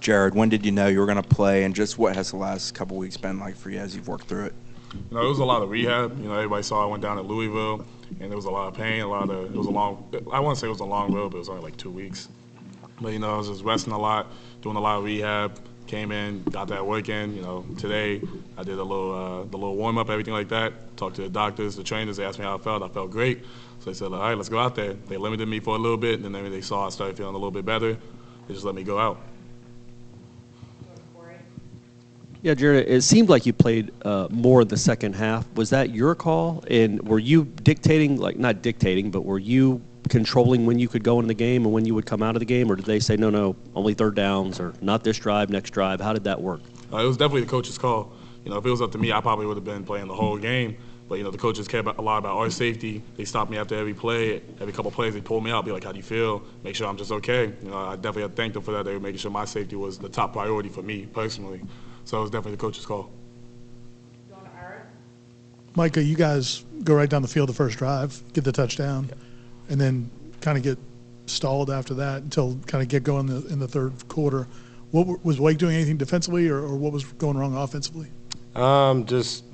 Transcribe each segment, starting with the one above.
Jared, when did you know you were going to play, and just what has the last couple weeks been like for you as you've worked through it? It was a lot of rehab. Everybody saw I went down to Louisville, and there was a lot of pain, it was a long, I wouldn't say it was a long road, but it was only like 2 weeks. But, I was just resting a lot, doing a lot of rehab, came in, got that work in. Today I did the little warm-up, everything like that, talked to the doctors, the trainers, they asked me how I felt great. So they said, all right, let's go out there. They limited me for a little bit, and then they saw I started feeling a little bit better. They just let me go out. Yeah, Jared, it seemed like you played more in the second half. Was that your call? And were you dictating, not dictating, but were you controlling when you could go into the game and when you would come out of the game? Or did they say, no, only third downs, or not this drive, next drive? How did that work? It was definitely the coach's call. If it was up to me, I probably would have been playing the whole game. But, the coaches care a lot about our safety. They stop me after every play. Every couple plays, they pull me out, be like, how do you feel? Make sure I'm just okay. I definitely had to thank them for that. They were making sure my safety was the top priority for me personally. So it was definitely the coach's call. Micah, you guys go right down the field the first drive, get the touchdown, and then kind of get stalled after that until kind of get going in the third quarter. What was Wake doing anything defensively, or what was going wrong offensively? Just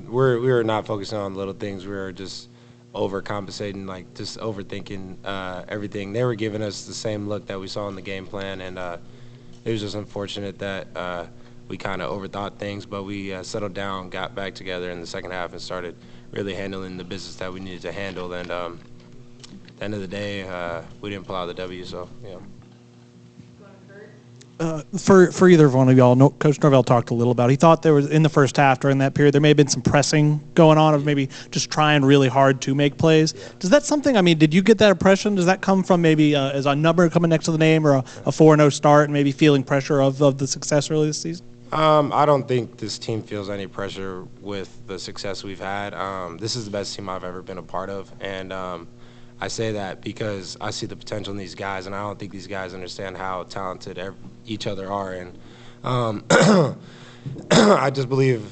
we were not focusing on little things. We were just overcompensating, just overthinking everything. They were giving us the same look that we saw in the game plan, and it was just unfortunate that we kind of overthought things, but we settled down, got back together in the second half, and started really handling the business that we needed to handle. And at the end of the day, we didn't pull out the W, so, For either one of y'all, Coach Norvell talked a little about it. He thought there was, in the first half during that period, there may have been some pressing going on of maybe just trying really hard to make plays. Does that something, did you get that impression? Does that come from maybe as a number coming next to the name, or a 4-0 start and maybe feeling pressure of the success early this season? I don't think this team feels any pressure with the success we've had. This is the best team I've ever been a part of, and I say that because I see the potential in these guys, and I don't think these guys understand how talented each other are. And I just believe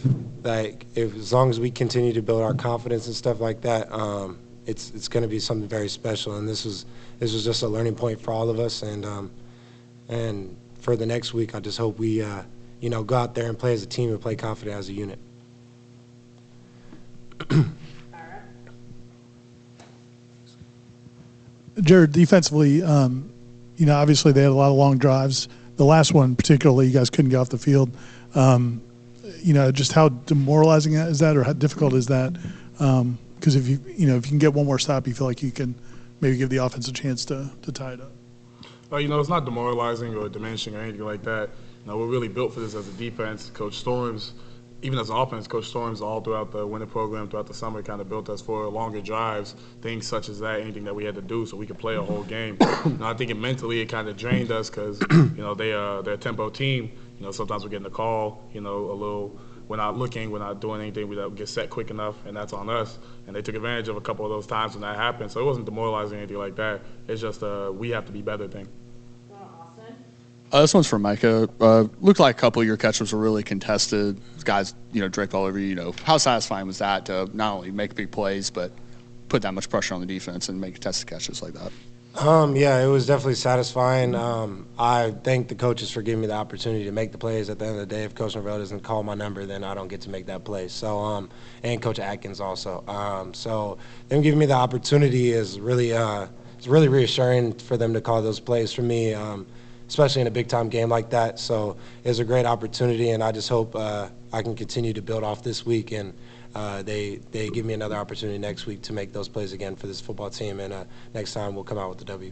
that as long as we continue to build our confidence and stuff like that, it's going to be something very special. And this was just a learning point for all of us. And for the next week, I just hope we go out there and play as a team and play confident as a unit. Jared, defensively, obviously they had a lot of long drives. The last one particularly, you guys couldn't get off the field. Just how demoralizing is that, or how difficult is that? Because if you can get one more stop, you feel like you can maybe give the offense a chance to tie it up. It's not demoralizing or diminishing or anything like that. We're really built for this as a defense. Coach Storms, even as an offense, Coach Storms all throughout the winter program, throughout the summer, kind of built us for longer drives, things such as that, anything that we had to do so we could play a whole game. I think mentally it kind of drained us because, they're a tempo team. Sometimes we're getting a call, a little, we're not looking, we're not doing anything, we don't get set quick enough, and that's on us. And they took advantage of a couple of those times when that happened. So it wasn't demoralizing or anything like that. It's just we have to be better thing. This one's for Micah. Looked like a couple of your catches were really contested. Guys, draped all over you. How satisfying was that to not only make big plays, but put that much pressure on the defense and make contested catches like that? Yeah, it was definitely satisfying. I thank the coaches for giving me the opportunity to make the plays. At the end of the day, if Coach Norvell doesn't call my number, then I don't get to make that play. So, and Coach Atkins also. So them giving me the opportunity is really, it's really reassuring for them to call those plays for me. Especially in a big-time game like that. So it was a great opportunity, and I just hope I can continue to build off this week, and they give me another opportunity next week to make those plays again for this football team, and next time we'll come out with the W.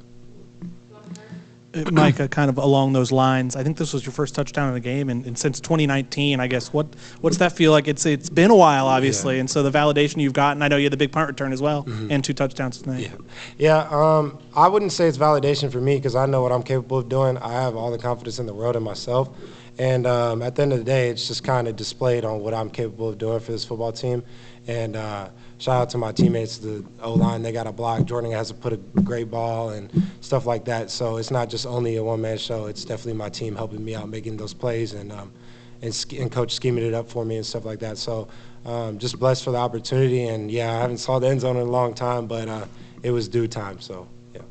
Micah, kind of along those lines, I think this was your first touchdown in the game, and since 2019, I guess, what's that feel like? It's been a while, obviously, and so the validation you've gotten, I know you had the big punt return as well, and 2 touchdowns tonight. Yeah. I wouldn't say it's validation for me because I know what I'm capable of doing. I have all the confidence in the world in myself, and at the end of the day, it's just kind of displayed on what I'm capable of doing for this football team. And shout out to my teammates, the O-line. They got a block. Jordan has to put a great ball and stuff like that. So it's not just only a one-man show. It's definitely my team helping me out making those plays and coach scheming it up for me and stuff like that. So just blessed for the opportunity. And, yeah, I haven't saw the end zone in a long time, but it was due time. So, yeah.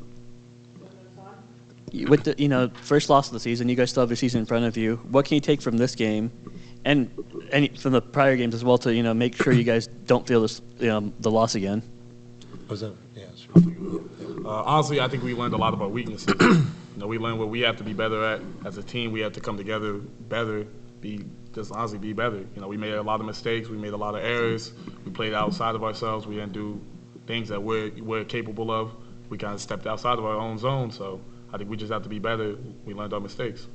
with the first loss of the season, you guys still have your season in front of you. What can you take from this game, and from the prior games as well to make sure you guys don't feel this the loss again? Was that? Yeah. Honestly, I think we learned a lot of our weaknesses. We learned what we have to be better at as a team. We have to come together better, be better. We made a lot of mistakes. We made a lot of errors. We played outside of ourselves. We didn't do things that we're capable of. We kind of stepped outside of our own zone. So I think we just have to be better. We learned our mistakes.